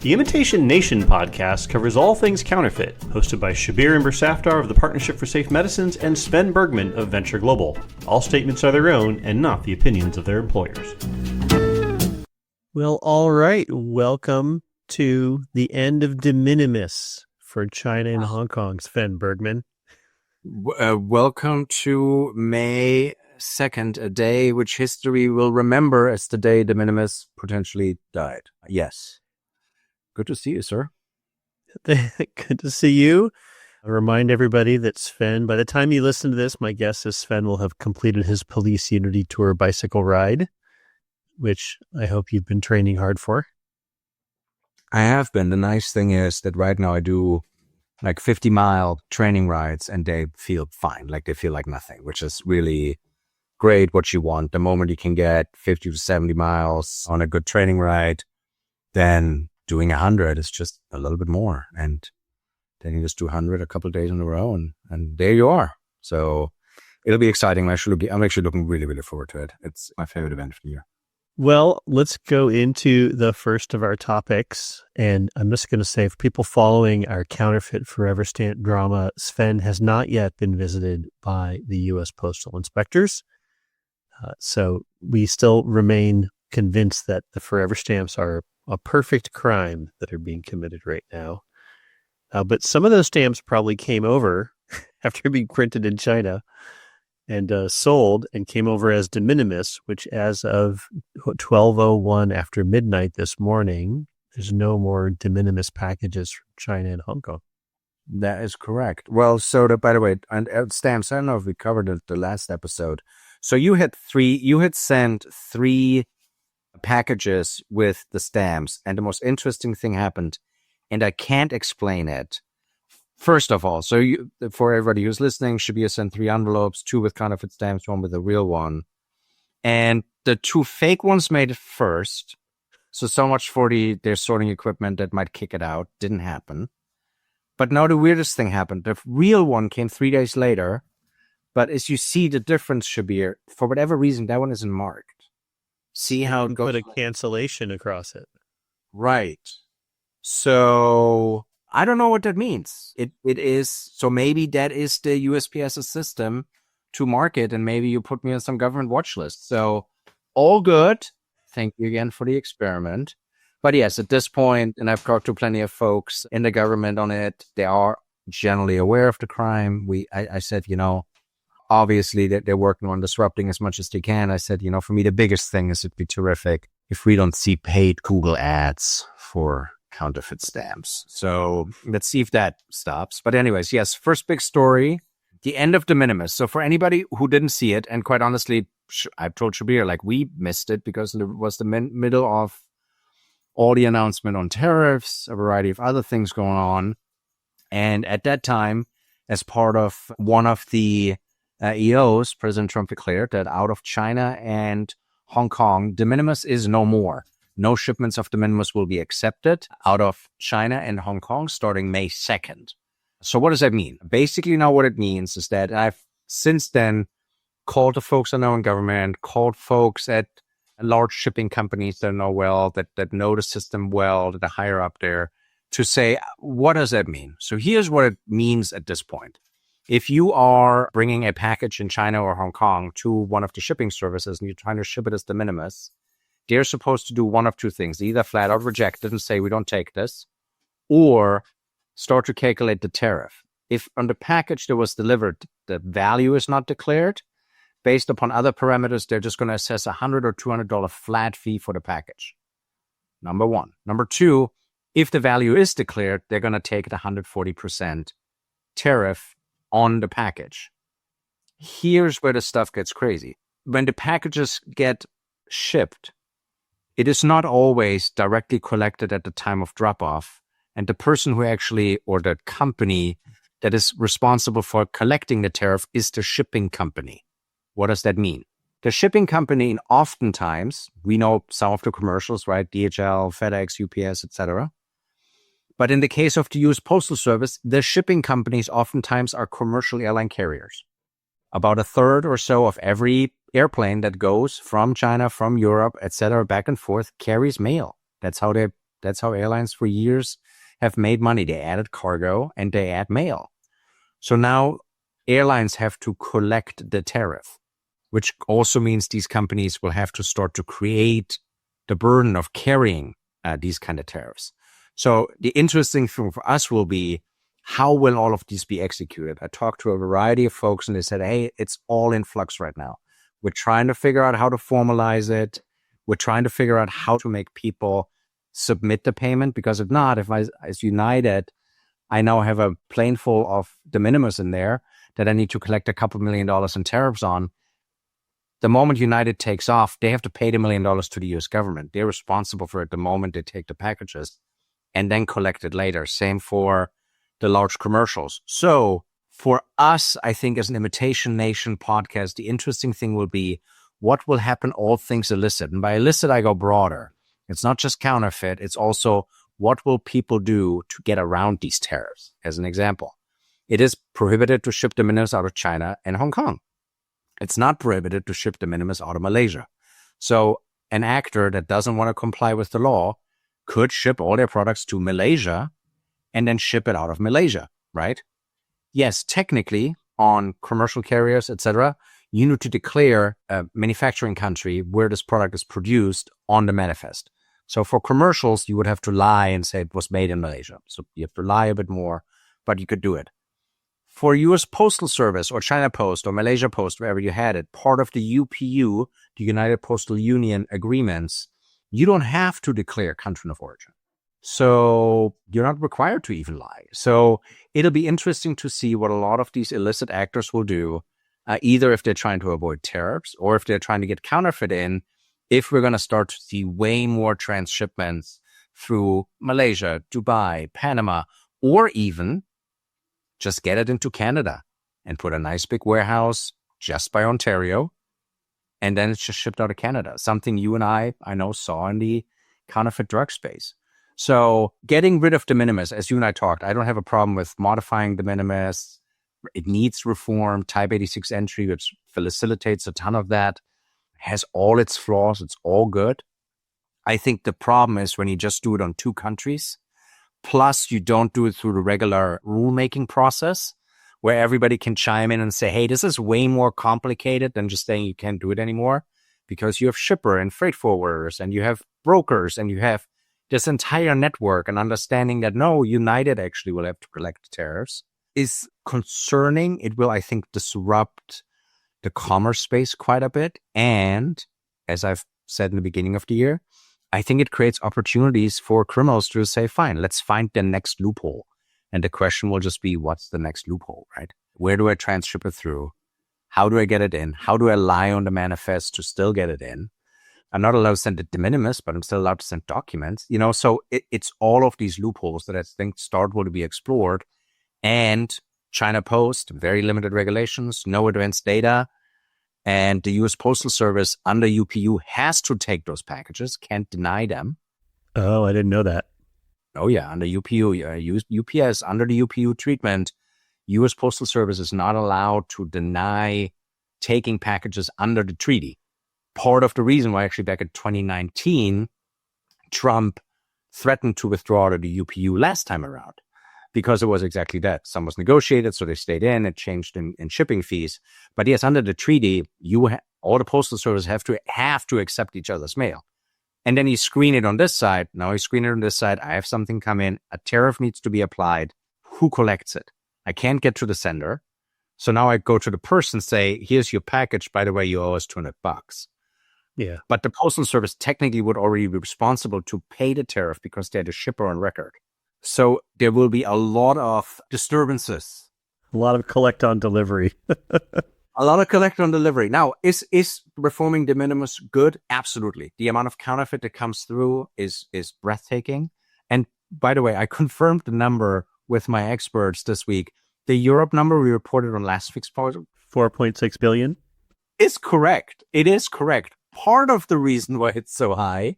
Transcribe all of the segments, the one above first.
The Imitation Nation podcast covers all things counterfeit, hosted by Shabir Imber-Safdar of the Partnership for Safe Medicines and Sven Bergman of Venture Global. All statements are their own and not the opinions of their employers. Well, all right. Welcome to the end of de minimis for China and Hong Kong, Sven Bergman. Welcome to May 2nd, a day which history will remember as the day de minimis potentially died. Yes. Good to see you, sir. Good to see you. I remind everybody that Sven, by the time you listen to this, my guess is Sven will have completed his Police Unity Tour bicycle ride, which I hope you've been training hard for. I have been. The nice thing is that right now I do like 50-mile training rides and they feel fine. Like they feel like nothing, which is really great what you want. The moment you can get 50 to 70 miles on a good training ride, then doing 100 is just a little bit more. And then you just do 100 a couple of days in a row and there you are. So it'll be exciting. I'm actually looking really, really forward to it. It's my favorite event of the year. Well, let's go into the first of our topics. And I'm just going to say, for people following our counterfeit forever stamp drama, Sven has not yet been visited by the U.S. Postal Inspectors. So we still remain convinced that the forever stamps are a perfect crime that are being committed right now. But some of those stamps probably came over after being printed in China and sold and came over as de minimis, which as of 12:01 after midnight this morning, there's no more de minimis packages from China and Hong Kong. That is correct. Well, by the way, and stamps, I don't know if we covered it the last episode. So you had sent three packages with the stamps, and the most interesting thing happened, and I can't explain it. First of all, for everybody who's listening, Shabir sent 3 envelopes, 2 with counterfeit stamps, 1 with a real one. And the 2 fake ones made it first. So much for their sorting equipment that might kick it out. Didn't happen. But now the weirdest thing happened. The real one came 3 days later. But as you see the difference, Shabir, for whatever reason, that one isn't marked. See how it goes? Put a cancellation across it. Right. So I don't know what that means. It is, so maybe that is the USPS's system to market, and maybe you put me on some government watch list. So all good. Thank you again for the experiment. But yes, at this point, and I've talked to plenty of folks in the government on it, they are generally aware of the crime. I said, obviously that they're working on disrupting as much as they can. I said, for me, the biggest thing is it'd be terrific if we don't see paid Google ads for counterfeit stamps. So let's see if that stops. But anyways, yes, first big story, the end of de minimis. So for anybody who didn't see it, and quite honestly, I've told Shabir, we missed it because it was the middle of all the announcement on tariffs, a variety of other things going on. And at that time, as part of one of the EOs, President Trump declared that out of China and Hong Kong, de minimis is no more. No shipments of de minimis will be accepted out of China and Hong Kong starting May 2nd. So what does that mean? Basically now what it means is that I've since then called the folks I know in government, called folks at large shipping companies that know well, that know the system well, that are higher up there, to say, what does that mean? So here's what it means at this point. If you are bringing a package in China or Hong Kong to one of the shipping services and you're trying to ship it as de minimis, they're supposed to do one of 2 things. Either flat out reject it and say, we don't take this, or start to calculate the tariff. If on the package that was delivered, the value is not declared, based upon other parameters, they're just going to assess $100 or $200 flat fee for the package. Number 1. Number 2, if the value is declared, they're going to take the 140% tariff on the package. Here's where the stuff gets crazy. When the packages get shipped, it is not always directly collected at the time of drop-off. And the person who actually, or the company that is responsible for collecting the tariff is the shipping company. What does that mean? The shipping company, oftentimes, we know some of the commercials, right? DHL, FedEx, UPS, etc. But in the case of the U.S. Postal Service, the shipping companies oftentimes are commercial airline carriers. About a third or so of every airplane that goes from China, from Europe, etc., back and forth carries mail. That's how they That's how airlines for years have made money. They added cargo and they add mail. So now airlines have to collect the tariff, which also means these companies will have to start to create the burden of carrying these kind of tariffs. So the interesting thing for us will be, how will all of these be executed? I talked to a variety of folks and they said, hey, it's all in flux right now. We're trying to figure out how to formalize it. We're trying to figure out how to make people submit the payment, because if not, if I, as United, I now have a plane full of de minimis in there that I need to collect a couple $1 million in tariffs on. The moment United takes off, they have to pay the $1 million to the US government. They're responsible for it the moment they take the packages and then collect it later. Same for the large commercials. So for us, I think as an Imitation Nation podcast, the interesting thing will be what will happen all things illicit. And by illicit, I go broader. It's not just counterfeit. It's also what will people do to get around these tariffs? As an example, it is prohibited to ship de minimis out of China and Hong Kong. It's not prohibited to ship de minimis out of Malaysia. So an actor that doesn't want to comply with the law could ship all their products to Malaysia and then ship it out of Malaysia, right? Yes, technically on commercial carriers, etc., you need to declare a manufacturing country where this product is produced on the manifest. So for commercials, you would have to lie and say it was made in Malaysia. So you have to lie a bit more, but you could do it. For US Postal Service or China Post or Malaysia Post, wherever you had it, part of the UPU, the United Postal Union agreements, you don't have to declare country of origin. So you're not required to even lie. So it'll be interesting to see what a lot of these illicit actors will do, either if they're trying to avoid tariffs or if they're trying to get counterfeit in, if we're going to start to see way more transshipments through Malaysia, Dubai, Panama, or even just get it into Canada and put a nice big warehouse just by Ontario, and then it's just shipped out of Canada. Something you and I know, saw in the counterfeit drug space. So getting rid of de minimis, as you and I talked, I don't have a problem with modifying de minimis. It needs reform. Type 86 entry, which facilitates a ton of that, has all its flaws. It's all good. I think the problem is when you just do it on two countries, plus you don't do it through the regular rulemaking process where everybody can chime in and say, hey, this is way more complicated than just saying you can't do it anymore, because you have shipper and freight forwarders and you have brokers and you have this entire network, and understanding that no, United actually will have to collect tariffs is concerning. It will, I think, disrupt the commerce space quite a bit. And as I've said in the beginning of the year, I think it creates opportunities for criminals to say, fine, let's find the next loophole. And the question will just be, what's the next loophole, right? Where do I transship it through? How do I get it in? How do I lie on the manifest to still get it in? I'm not allowed to send it de minimis, but I'm still allowed to send documents, so it's all of these loopholes that I think start to be explored. And China Post, very limited regulations, no advanced data. And the US Postal Service under UPU has to take those packages, can't deny them. Oh, I didn't know that. Oh, yeah. Under UPU, UPS, under the UPU treatment, US Postal Service is not allowed to deny taking packages under the treaty. Part of the reason why actually back in 2019, Trump threatened to withdraw to the UPU last time around, because it was exactly that. Some was negotiated, so they stayed in. It changed in shipping fees. But yes, under the treaty, all the postal services have to accept each other's mail. And then you screen it on this side. Now you screen it on this side. I have something come in. A tariff needs to be applied. Who collects it? I can't get to the sender. So now I go to the person, say, here's your package. By the way, you owe us $200. Yeah. But the Postal Service technically would already be responsible to pay the tariff because they're the shipper on record. So there will be a lot of disturbances. A lot of collect on delivery. A lot of collect on delivery. Now, is reforming de minimis good? Absolutely. The amount of counterfeit that comes through is breathtaking. And by the way, I confirmed the number with my experts this week. The Europe number we reported on last week's podcast, 4.6 billion, is correct. It is correct. Part of the reason why it's so high,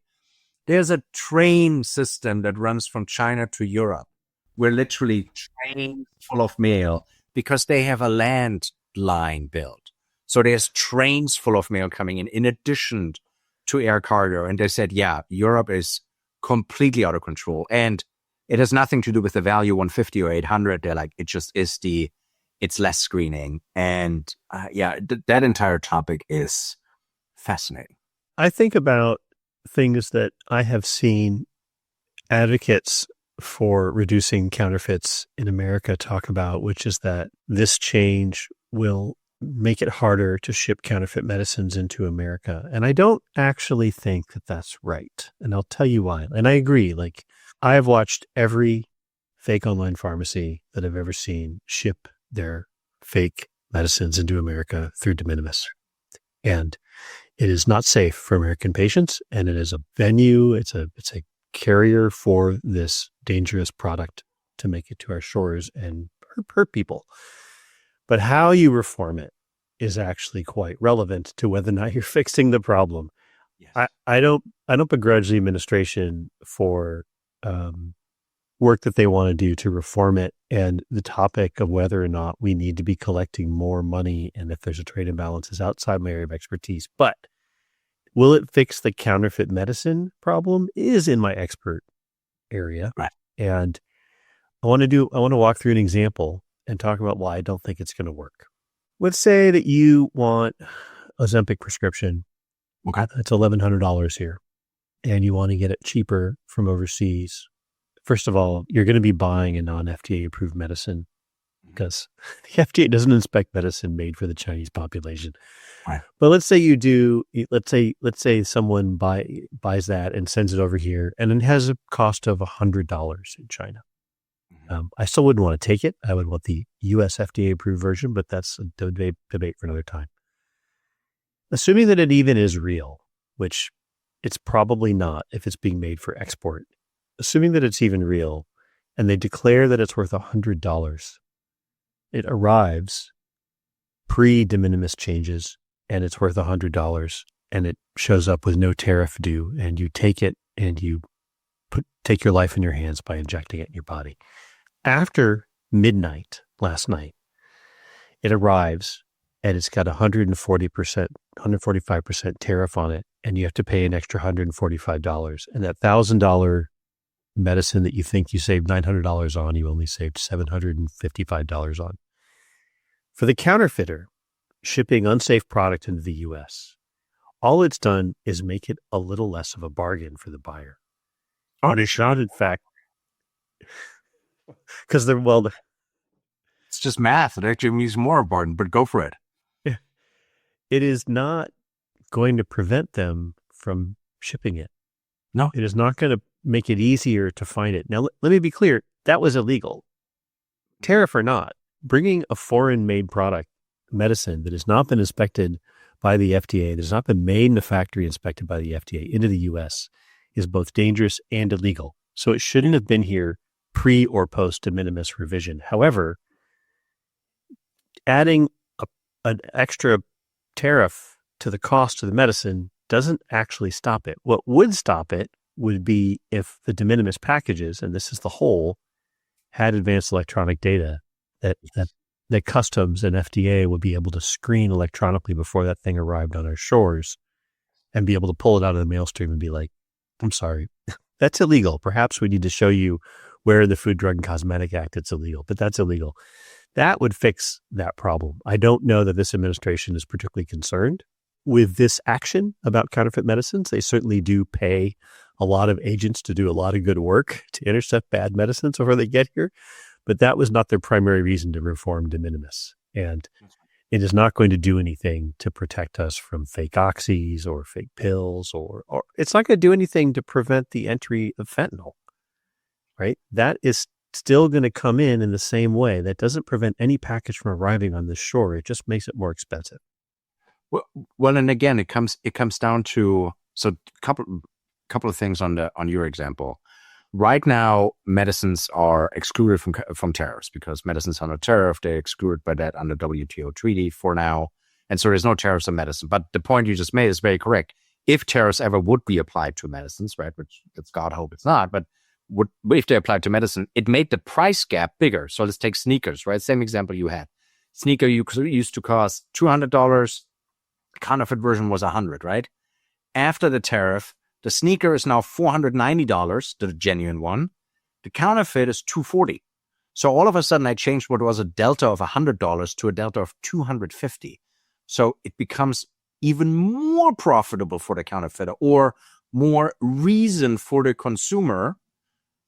there's a train system that runs from China to Europe. We're literally trains full of mail because they have a land line built. So there's trains full of mail coming in addition to air cargo. And they said, yeah, Europe is completely out of control. And it has nothing to do with the value 150 or 800. They're like, it just is it's less screening. And that entire topic is fascinating. I think about things that I have seen advocates for reducing counterfeits in America talk about, which is that this change will make it harder to ship counterfeit medicines into America. And I don't actually think that that's right. And I'll tell you why. And I agree. Like, I have watched every fake online pharmacy that I've ever seen ship their fake medicines into America through de minimis. And it is not safe for American patients. And it is a venue. It's a carrier for this dangerous product to make it to our shores and hurt people. But how you reform it is actually quite relevant to whether or not you're fixing the problem. Yes. I don't begrudge the administration for work that they want to do to reform it, and the topic of whether or not we need to be collecting more money and if there's a trade imbalance is outside my area of expertise. But will it fix the counterfeit medicine problem is in my expert area. Right. And I want to walk through an example and talk about why I don't think it's going to work. Let's say that you want Ozempic prescription. Okay. It's $1,100 here, and you want to get it cheaper from overseas. First of all, you're going to be buying a non-FDA approved medicine because the FDA doesn't inspect medicine made for the Chinese population. Right. But let's say you do. Let's say someone buys that and sends it over here, and it has a cost of $100 in China. I still wouldn't want to take it. I would want the U.S. FDA approved version, but that's a debate for another time. Assuming that it even is real, which it's probably not if it's being made for export. Assuming that it's even real, and they declare that it's worth $100, it arrives pre-de minimis changes, and it's worth $100, and it shows up with no tariff due, and you take it and you take your life in your hands by injecting it in your body. After midnight last night, it arrives and it's got 145% tariff on it, and you have to pay an extra $145. And that $1,000 medicine that you think you saved $900 on, you only saved $755 on. For the counterfeiter shipping unsafe product into the U.S., all it's done is make it a little less of a bargain for the buyer. But it's not, in fact, because it's just math. It actually means more bargain, but go for it. Yeah. It is not going to prevent them from shipping it. No. It is not going to make it easier to find it. Now, let me be clear. That was illegal. Tariff or not, bringing a foreign-made product, medicine that has not been inspected by the FDA, that has not been made in a factory inspected by the FDA into the U.S. is both dangerous and illegal. So it shouldn't have been here pre or post de minimis revision. However, adding an extra tariff to the cost of the medicine doesn't actually stop it. What would stop it would be if the de minimis packages, and this is the whole, had advanced electronic data that customs and FDA would be able to screen electronically before that thing arrived on our shores and be able to pull it out of the mail stream and be like, I'm sorry, that's illegal. Perhaps we need to show you where in the Food, Drug, and Cosmetic Act it's illegal, but that's illegal. That would fix that problem. I don't know that this administration is particularly concerned with this action about counterfeit medicines. They certainly do pay a lot of agents to do a lot of good work to intercept bad medicines before they get here, but that was not their primary reason to reform de minimis. And it is not going to do anything to protect us from fake oxys or fake pills, or it's not going to do anything to prevent the entry of fentanyl, right? That is still going to come in the same way. That doesn't prevent any package from arriving on the shore. It just makes it more expensive. Well, and again, it comes down to, so couple of things on your example. Right now, medicines are excluded from tariffs because medicines are not tariff. They're excluded by that under WTO treaty for now. And so there's no tariffs on medicine. But the point you just made is very correct. If tariffs ever would be applied to medicines, right, which let's God hope it's not, but if they applied to medicine, it made the price gap bigger. So let's take sneakers, right? Same example you had. Sneaker used to cost $200. The counterfeit version was $100, right? After the tariff, The sneaker is now $490, the genuine one. The counterfeit is $240. So all of a sudden, I changed what was a delta of $100 to a delta of $250. So it becomes even more profitable for the counterfeiter, or more reason for the consumer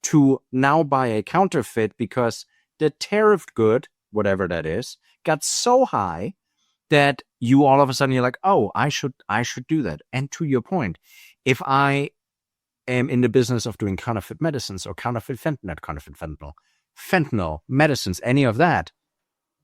to now buy a counterfeit, because the tariff good, whatever that is, got so high that you all of a sudden you're like, oh, I should do that. And to your point, if I am in the business of doing counterfeit medicines or counterfeit fentanyl, medicines, any of that,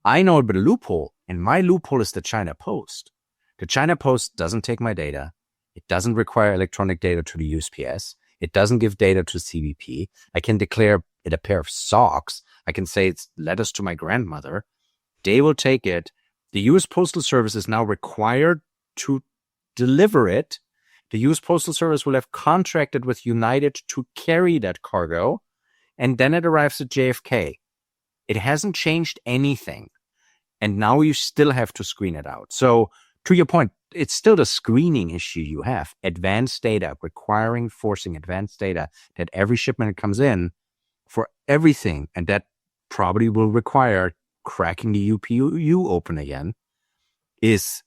I know about a loophole, and my loophole is the China Post. The China Post doesn't take my data. It doesn't require electronic data to the USPS. It doesn't give data to CBP. I can declare it a pair of socks. I can say it's letters to my grandmother. They will take it. The U.S. Postal Service is now required to deliver it. The U.S. Postal Service will have contracted with United to carry that cargo, and then it arrives at JFK. It hasn't changed anything. And now you still have to screen it out. So to your point, it's still the screening issue you have. Advanced data, forcing advanced data that every shipment comes in for everything. And that probably will require cracking the UPU open again, is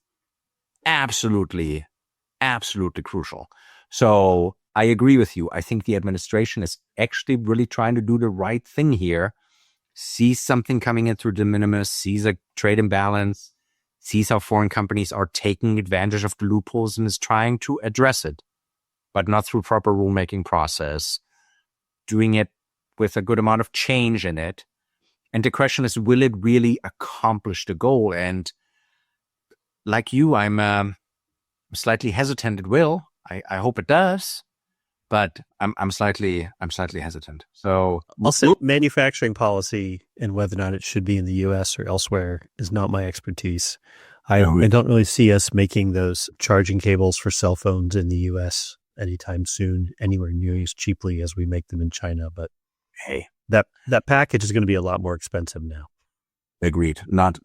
absolutely crucial. So I agree with you. I think the administration is actually really trying to do the right thing here. Sees something coming in through de minimis, sees a trade imbalance, sees how foreign companies are taking advantage of the loopholes, and is trying to address it, but not through proper rulemaking process, doing it with a good amount of change in it. And the question is, will it really accomplish the goal? And like you, I'm slightly hesitant it will. I hope it does, but I'm slightly hesitant. So also, manufacturing policy and whether or not it should be in the U.S. or elsewhere is not my expertise. I don't really see us making those charging cables for cell phones in the U.S. anytime soon, anywhere near as cheaply as we make them in China. But hey, that package is going to be a lot more expensive now. Agreed. Not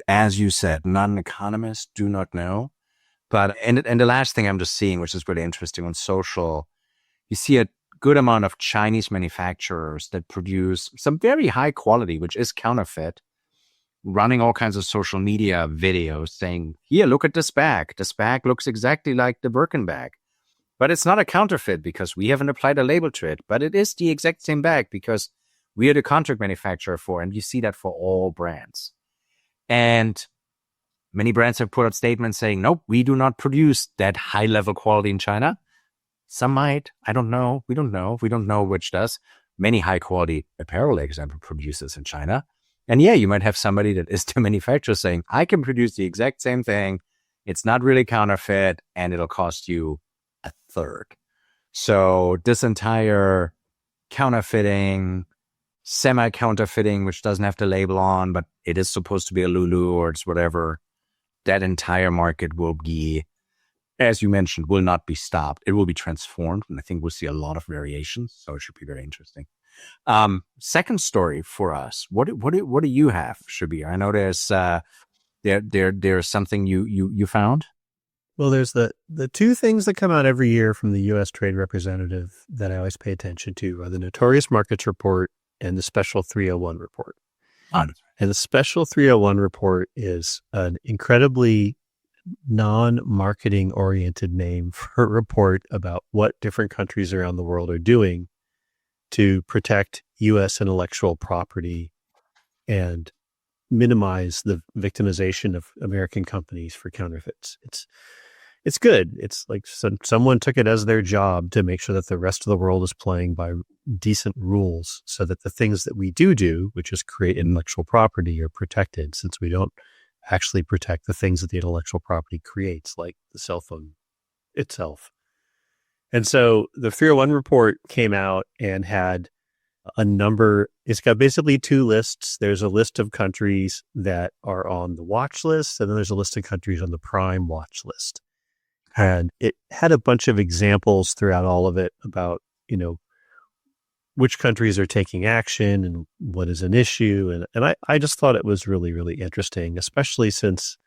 as you said, not an economist, do not know. But and the last thing I'm just seeing, which is really interesting on social, you see a good amount of Chinese manufacturers that produce some very high quality, which is counterfeit, running all kinds of social media videos saying, here, look at this bag. This bag looks exactly like the Birkin bag. But it's not a counterfeit because we haven't applied a label to it. But it is the exact same bag because we are the contract manufacturer for, and you see that for all brands. And many brands have put out statements saying, nope, we do not produce that high level quality in China. Some might. I don't know. We don't know. We don't know which does. Many high quality apparel, example, produces in China. And yeah, you might have somebody that is the manufacturer saying, I can produce the exact same thing. It's not really counterfeit and it'll cost you a third. So this entire counterfeiting, semi-counterfeiting, which doesn't have the label on, but it is supposed to be a Lulu or it's whatever, that entire market will be, as you mentioned, will not be stopped. It will be transformed. And I think we'll see a lot of variations. So it should be very interesting. Second story for us. What do you have, Shabir? I know there's something you found. Well, there's the two things that come out every year from the U.S. Trade Representative that I always pay attention to are the Notorious Markets Report and the Special 301 Report. And the Special 301 Report is an incredibly non-marketing oriented name for a report about what different countries around the world are doing to protect U.S. intellectual property and minimize the victimization of American companies for counterfeits. It's good. It's like someone took it as their job to make sure that the rest of the world is playing by decent rules so that the things that we do, which is create intellectual property, are protected, since we don't actually protect the things that the intellectual property creates, like the cell phone itself. And so the 301 report came out and had a number. It's got basically two lists. There's a list of countries that are on the watch list, and then there's a list of countries on the prime watch list. And it had a bunch of examples throughout all of it about, which countries are taking action and what is an issue. And I just thought it was really, really interesting, especially since,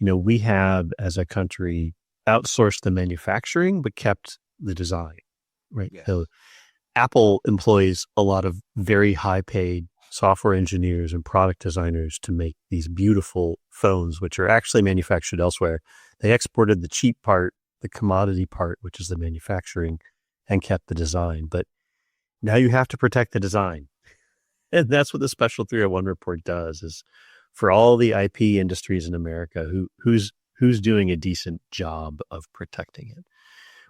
we have as a country outsourced the manufacturing, but kept the design, right? Yes. So Apple employs a lot of very high paid software engineers and product designers to make these beautiful phones, which are actually manufactured elsewhere. They exported the cheap part, the commodity part, which is the manufacturing, and kept the design. But now you have to protect the design. And that's what the Special 301 report does, is for all the IP industries in America, who's doing a decent job of protecting it.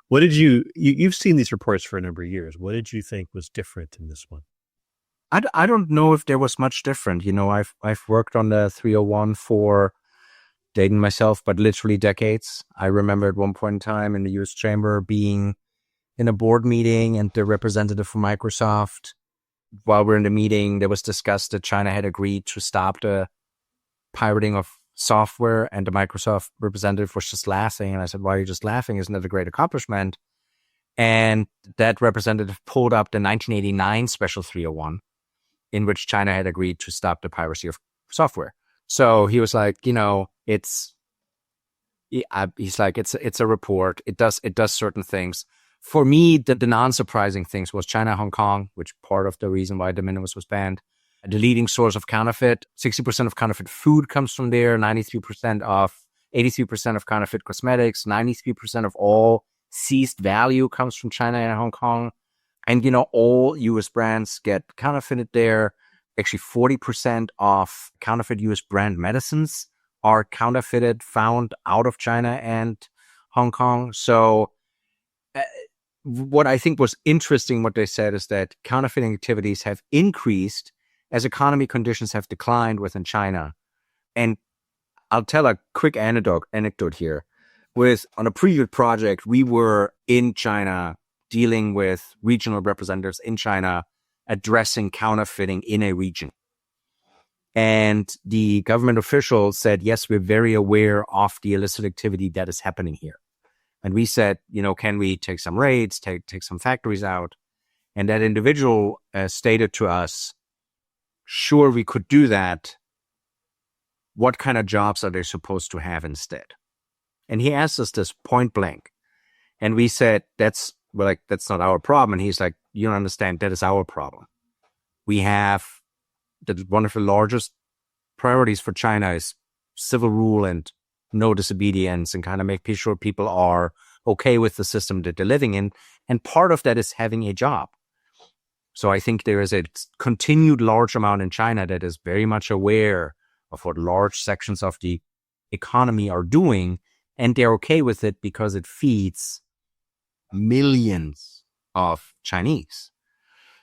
What did you've seen these reports for a number of years. What did you think was different in this one? I don't know if there was much different. I've worked on the 301 for, dating myself, but literally decades. I remember at one point in time in the US Chamber being in a board meeting, and the representative from Microsoft, while we're in the meeting, there was discussed that China had agreed to stop the pirating of software, and the Microsoft representative was just laughing. And I said, why are you just laughing? Isn't that a great accomplishment? And that representative pulled up the 1989 Special 301, in which China had agreed to stop the piracy of software. So he was like, it's a report. It does certain things. For me, the non-surprising things was China, Hong Kong, which part of the reason why de minimis was banned. The leading source of counterfeit, 60% of counterfeit food comes from there, 83% of counterfeit cosmetics, 93% of all seized value comes from China and Hong Kong. And, all US brands get counterfeited there. Actually, 40% of counterfeit US brand medicines are counterfeited, found out of China and Hong Kong. So what I think was interesting, what they said, is that counterfeiting activities have increased as economy conditions have declined within China. And I'll tell a quick anecdote here. On a previous project, we were in China dealing with regional representatives in China addressing counterfeiting in a region. And the government officials said, yes, we're very aware of the illicit activity that is happening here. And we said, can we take some raids, take some factories out? And that individual stated to us, sure, we could do that. What kind of jobs are they supposed to have instead? And he asked us this point blank. And we said, that's not our problem. And he's like, you don't understand, that is our problem. We have one of the largest priorities for China is civil rule and no disobedience, and kind of make sure people are okay with the system that they're living in. And part of that is having a job. So I think there is a continued large amount in China that is very much aware of what large sections of the economy are doing, and they're okay with it because it feeds millions of Chinese.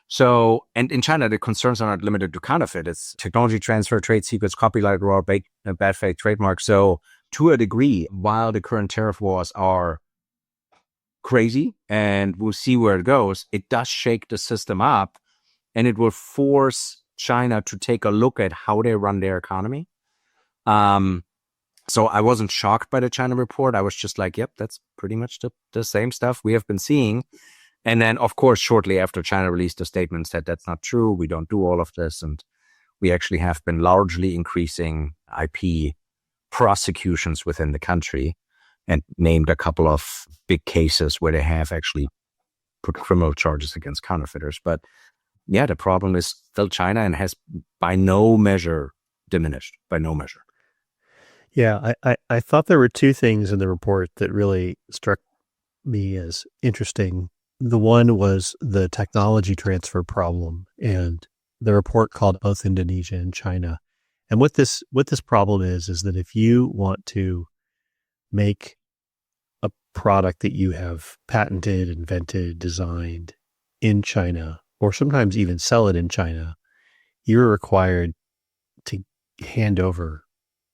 So, and in China, the concerns are not limited to counterfeit. It's technology transfer, trade secrets, copyright law, bad faith trademark. So to a degree, while the current tariff wars are crazy and we'll see where it goes, it does shake the system up, and it will force China to take a look at how they run their economy. So I wasn't shocked by the China report. I was just like, yep, that's pretty much the same stuff we have been seeing. And then, of course, shortly after, China released a statement, said that's not true. We don't do all of this. And we actually have been largely increasing IP prosecutions within the country, and named a couple of big cases where they have actually put criminal charges against counterfeiters. But yeah, the problem is still China, and has by no measure diminished, by no measure. Yeah, I thought there were two things in the report that really struck me as interesting. The one was the technology transfer problem, and the report called both Indonesia and China. And what this problem is that if you want to make a product that you have patented, invented, designed in China, or sometimes even sell it in China, you're required to hand over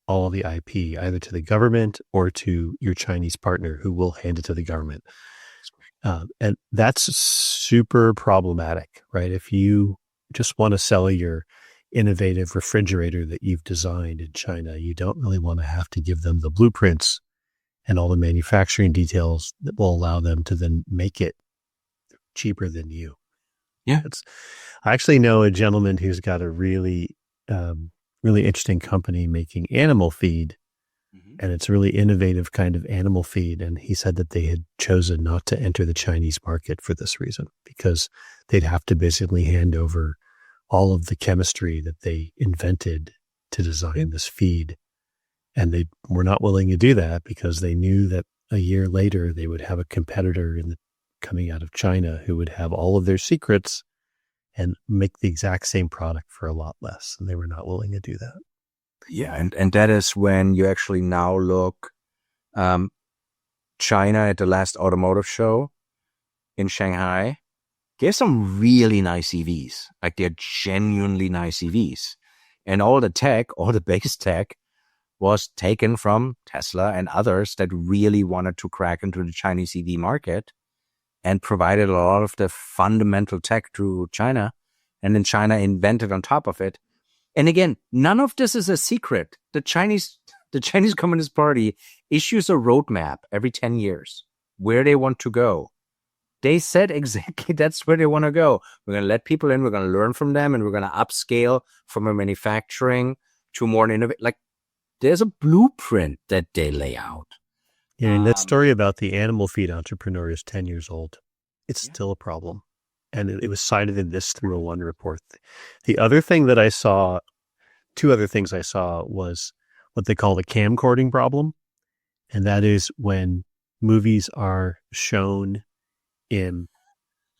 all the IP either to the government or to your Chinese partner, who will hand it to the government. And that's super problematic, right? If you just want to sell your innovative refrigerator that you've designed in China, you don't really want to have to give them the blueprints and all the manufacturing details that will allow them to then make it cheaper than you. Yeah. I actually know a gentleman who's got a really interesting company making animal feed and it's a really innovative kind of animal feed. And he said that they had chosen not to enter the Chinese market for this reason, because they'd have to basically hand over all of the chemistry that they invented to design this feed. And they were not willing to do that because they knew that a year later they would have a competitor coming out of China who would have all of their secrets and make the exact same product for a lot less. And they were not willing to do that. Yeah, and that is when you actually now look, China at the last automotive show in Shanghai gave some really nice EVs. Like, they're genuinely nice EVs. And all the tech, all the base tech, was taken from Tesla and others that really wanted to crack into the Chinese EV market and provided a lot of the fundamental tech to China. And then China invented on top of it. And again, none of this is a secret. The Chinese Communist Party issues a roadmap every 10 years where they want to go. They said exactly that's where they want to go. We're going to let people in, we're going to learn from them, and we're going to upscale from a manufacturing to more an innovative. Like, there's a blueprint that they lay out. Yeah, and that story about the animal feed entrepreneur is 10 years old. It's still a problem. And it was cited in this 301 report. The other thing that I saw, two other things I saw, was what they call the camcording problem. And that is when movies are shown in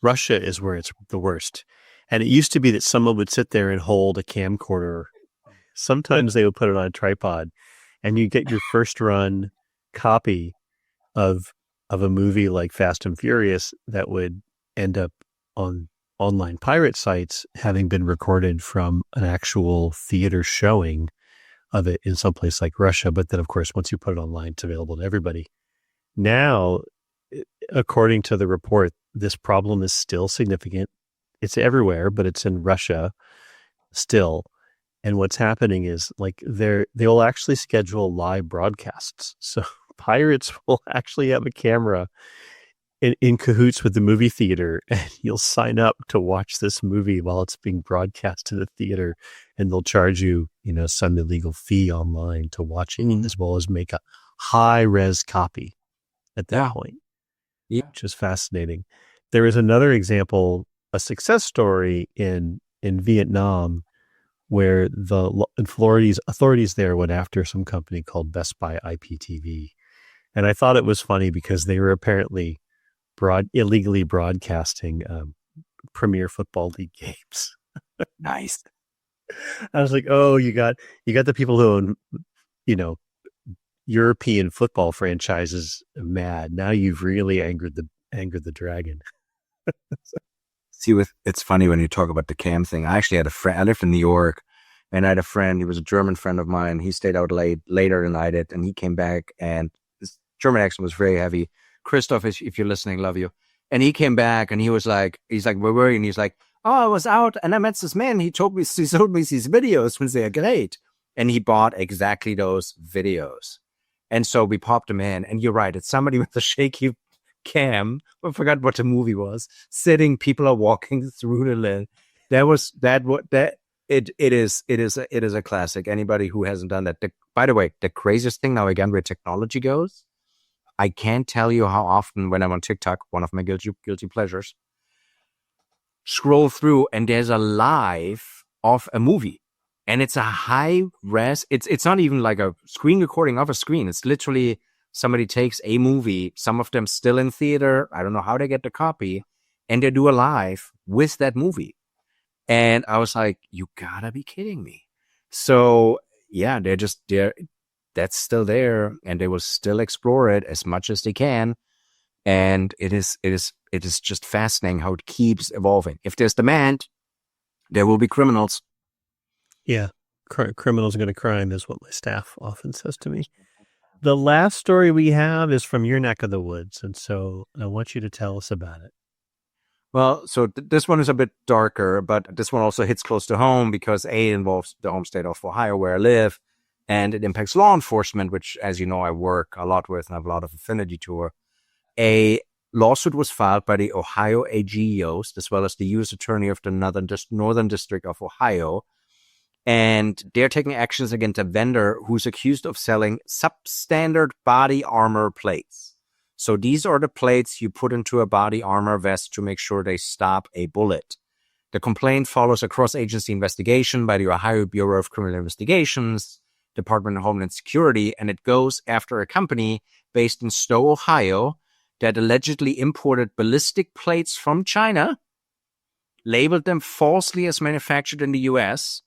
Russia is where it's the worst. And it used to be that someone would sit there and hold a camcorder. Sometimes they would put it on a tripod, and you get your first run copy of a movie like Fast and Furious that would end up on online pirate sites, having been recorded from an actual theater showing of it in some place like Russia. But then, of course, once you put it online, it's available to everybody. Now, according to the report, this problem is still significant. It's everywhere, but it's in Russia still. And what's happening is, like, they'll actually schedule live broadcasts. So pirates will actually have a camera in cahoots with the movie theater, and you'll sign up to watch this movie while it's being broadcast to the theater, and they'll charge you, some illegal fee online to watch it, as well as make a high-res copy at that point. Yeah, which is fascinating. There is another example, a success story in Vietnam, where the authorities there went after some company called Best Buy IPTV. And I thought it was funny because they were apparently illegally broadcasting Premier Football League games. Nice. I was like, oh, you got the people who own, European football franchises mad. Now you've really angered the dragon. See, it's funny when you talk about the cam thing. I actually had a friend. I lived in New York, and I had a friend. He was a German friend of mine. He stayed out later than I did, and he came back, and his German accent was very heavy. Christoph, if you're listening, love you. And he came back, and he's like, where were you? And he's like, oh, I was out, and I met this man. He sold me these videos, and they are great. And he bought exactly those videos. And so we popped them in, and you're right. It's somebody with a shaky cam. I forgot what the movie was. Sitting, people are walking through the lens. It is a classic. Anybody who hasn't done that. By the way, the craziest thing now, again, where technology goes, I can't tell you how often when I'm on TikTok, one of my guilty pleasures, scroll through and there's a live of a movie. And it's a high res. It's not even like a screen recording of a screen. It's literally somebody takes a movie, some of them still in theater. I don't know how they get the copy, and they do a live with that movie. And I was like, you gotta be kidding me. So yeah, that's still there, and they will still explore it as much as they can. And it is just fascinating how it keeps evolving. If there's demand, there will be criminals. Yeah, criminals going to crime is what my staff often says to me. The last story we have is from your neck of the woods, and so I want you to tell us about it. Well, so this one is a bit darker, but this one also hits close to home because it involves the home state of Ohio where I live, and it impacts law enforcement, which, as you know, I work a lot with and have a lot of affinity to. A lawsuit was filed by the Ohio AG Yost, as well as the U.S. Attorney of the Northern District of Ohio. And they're taking actions against a vendor who's accused of selling substandard body armor plates. So these are the plates you put into a body armor vest to make sure they stop a bullet. The complaint follows a cross-agency investigation by the Ohio Bureau of Criminal Investigations, Department of Homeland Security, and it goes after a company based in Stowe, Ohio, that allegedly imported ballistic plates from China, labeled them falsely as manufactured in the U.S.,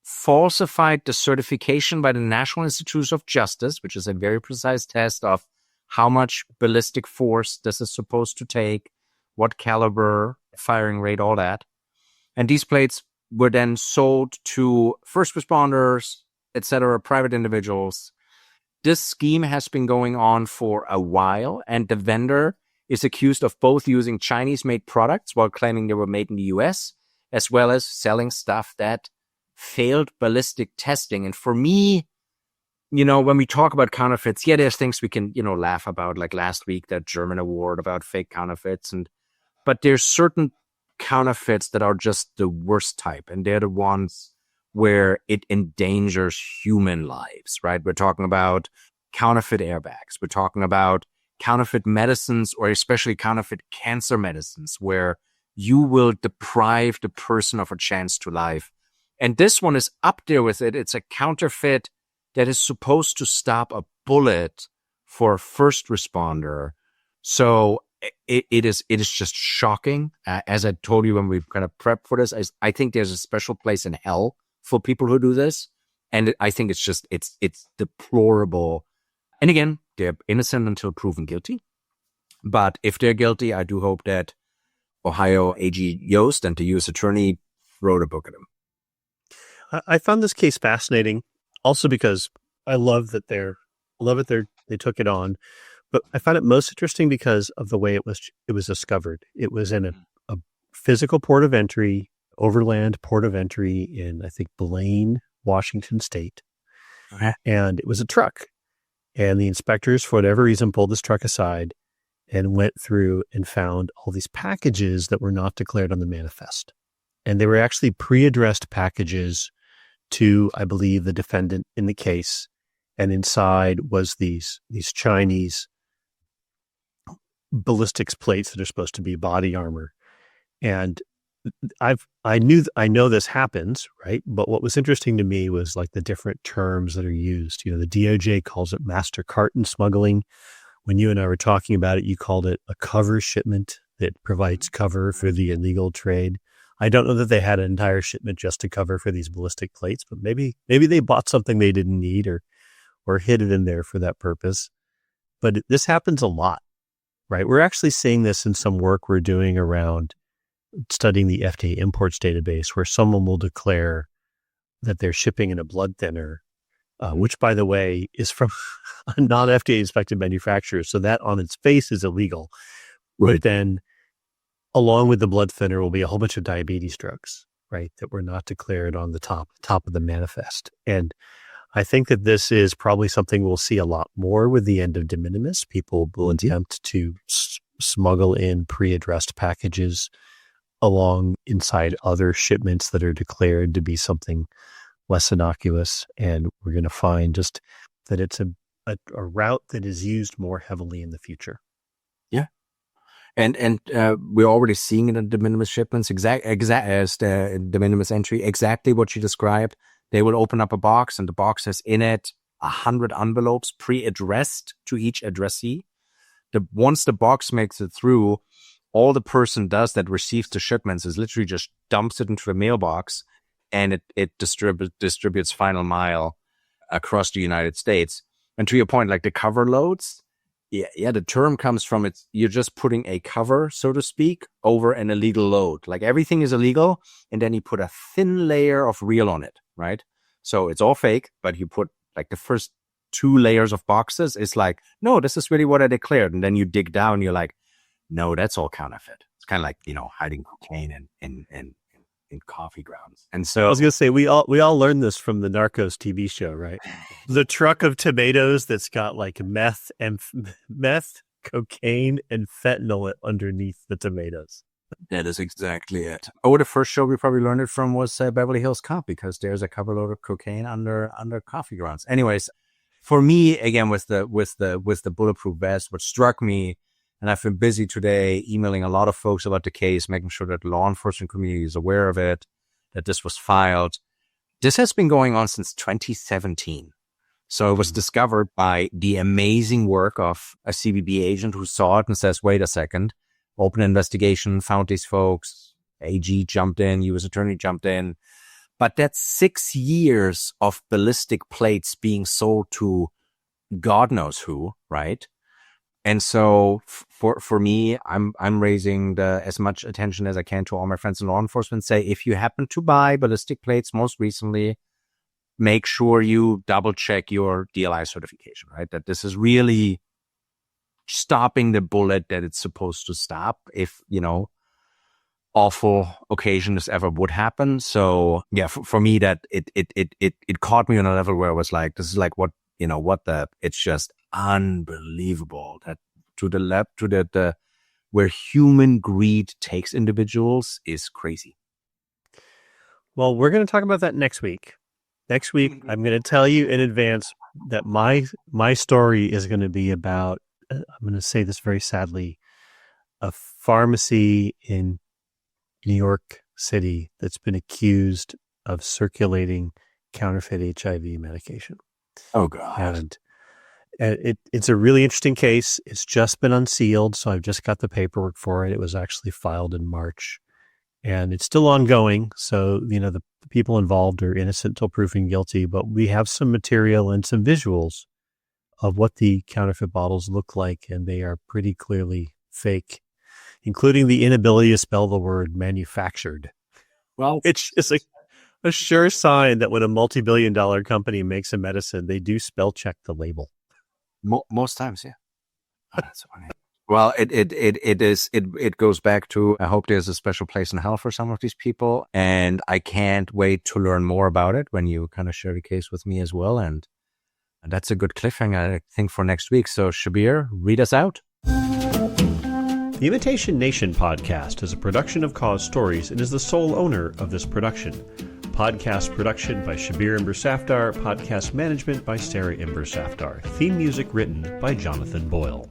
falsified the certification by the National Institutes of Justice, which is a very precise test of how much ballistic force this is supposed to take, what caliber, firing rate, all that. And these plates were then sold to first responders, etc., private individuals. This scheme has been going on for a while, and the vendor is accused of both using Chinese-made products while claiming they were made in the U.S., as well as selling stuff that failed ballistic testing. And for me, when we talk about counterfeits, there's things we can, laugh about, like last week, that German award about fake counterfeits. But there's certain counterfeits that are just the worst type, and they're the ones where it endangers human lives, right? We're talking about counterfeit airbags. We're talking about counterfeit medicines, or especially counterfeit cancer medicines, where you will deprive the person of a chance to life. And this one is up there with it. It's a counterfeit that is supposed to stop a bullet for a first responder. So it is just shocking. As I told you when we kind of prepped for this, I think there's a special place in hell for people who do this. And I think it's deplorable. And again, they're innocent until proven guilty. But if they're guilty, I do hope that Ohio AG Yost and the U.S. Attorney wrote a book at him. I found this case fascinating, also because I love that they took it on, but I found it most interesting because of the way it was discovered. It was in a physical port of entry, overland port of entry in, I think, Blaine, Washington State. Okay. And it was a truck. And the inspectors, for whatever reason, pulled this truck aside and went through and found all these packages that were not declared on the manifest. And they were actually pre-addressed packages to, I believe, the defendant in the case. And inside was these Chinese ballistics plates that are supposed to be body armor. And I know this happens, right? But what was interesting to me was like the different terms that are used. The DOJ calls it master carton smuggling. When you and I were talking about it, you called it a cover shipment that provides cover for the illegal trade. I don't know that they had an entire shipment just to cover for these ballistic plates, but maybe they bought something they didn't need or hid it in there for that purpose. But this happens a lot, right? We're actually seeing this in some work we're doing around studying the FDA imports database, where someone will declare that they're shipping in a blood thinner, which, by the way, is from a non-FDA inspected manufacturer. So that on its face is illegal. Right. But then along with the blood thinner will be a whole bunch of diabetes drugs, right, that were not declared on the top of the manifest. And I think that this is probably something we'll see a lot more with the end of de minimis. People will attempt to smuggle in pre-addressed packages along inside other shipments that are declared to be something less innocuous. And we're going to find just that it's a route that is used more heavily in the future. Yeah. And we're already seeing it in de minimis shipments, exact as the de minimis entry, exactly what you described. They will open up a box, and the box has in it 100 envelopes pre-addressed to each addressee. Once the box makes it through, all the person does that receives the shipments is literally just dumps it into a mailbox, and it distributes final mile across the United States. And to your point, like the cover loads, yeah, the term comes from it. You're just putting a cover, so to speak, over an illegal load. Like everything is illegal, and then you put a thin layer of real on it, right? So it's all fake, but you put like the first 2 layers of boxes is like, no, this is really what I declared. And then you dig down, you're like, no, that's all counterfeit. It's kind of like, hiding cocaine in coffee grounds. And so I was going to say, we all learned this from the Narcos TV show, right? The truck of tomatoes that's got like meth, cocaine, and fentanyl underneath the tomatoes. That is exactly it. Oh, the first show we probably learned it from was Beverly Hills Cop, because there's a couple load of cocaine under coffee grounds. Anyways, for me, again, with the bulletproof vest, what struck me, and I've been busy today emailing a lot of folks about the case, making sure that the law enforcement community is aware of it, that this was filed. This has been going on since 2017. So it was discovered by the amazing work of a CBP agent who saw it and says, wait a second, open investigation, found these folks, AG jumped in, U.S. attorney jumped in. But that's 6 years of ballistic plates being sold to God knows who, right? And so for me, I'm raising as much attention as I can to all my friends in law enforcement. Say, if you happen to buy ballistic plates most recently, make sure you double check your DLI certification, right? That this is really stopping the bullet that it's supposed to stop if, awful occasions ever would happen. So yeah, for me, that it caught me on a level where I was like, this is like it's just unbelievable that to the where human greed takes individuals is crazy. Well, we're going to talk about that next week. Next week, I'm going to tell you in advance that my story is going to be about, I'm going to say this very sadly, a pharmacy in New York City that's been accused of circulating counterfeit HIV medication. Oh, God. And it's a really interesting case. It's just been unsealed, so I've just got the paperwork for it. It was actually filed in March. And it's still ongoing, so the people involved are innocent till proven guilty. But we have some material and some visuals of what the counterfeit bottles look like, and they are pretty clearly fake, including the inability to spell the word manufactured. Well, it's just a sure sign that when a multi-billion-dollar company makes a medicine, they do spell check the label. Most times, yeah. Oh, that's funny. Well, it goes back to, I hope there's a special place in hell for some of these people. And I can't wait to learn more about it when you kind of share the case with me as well. And that's a good cliffhanger, I think, for next week. So Shabir, read us out. The Imitation Nation podcast is a production of Cause Stories and is the sole owner of this production. Podcast production by Shabir Imber-Safdar. Podcast management by Sarah Imber-Safdar. Theme music written by Jonathan Boyle.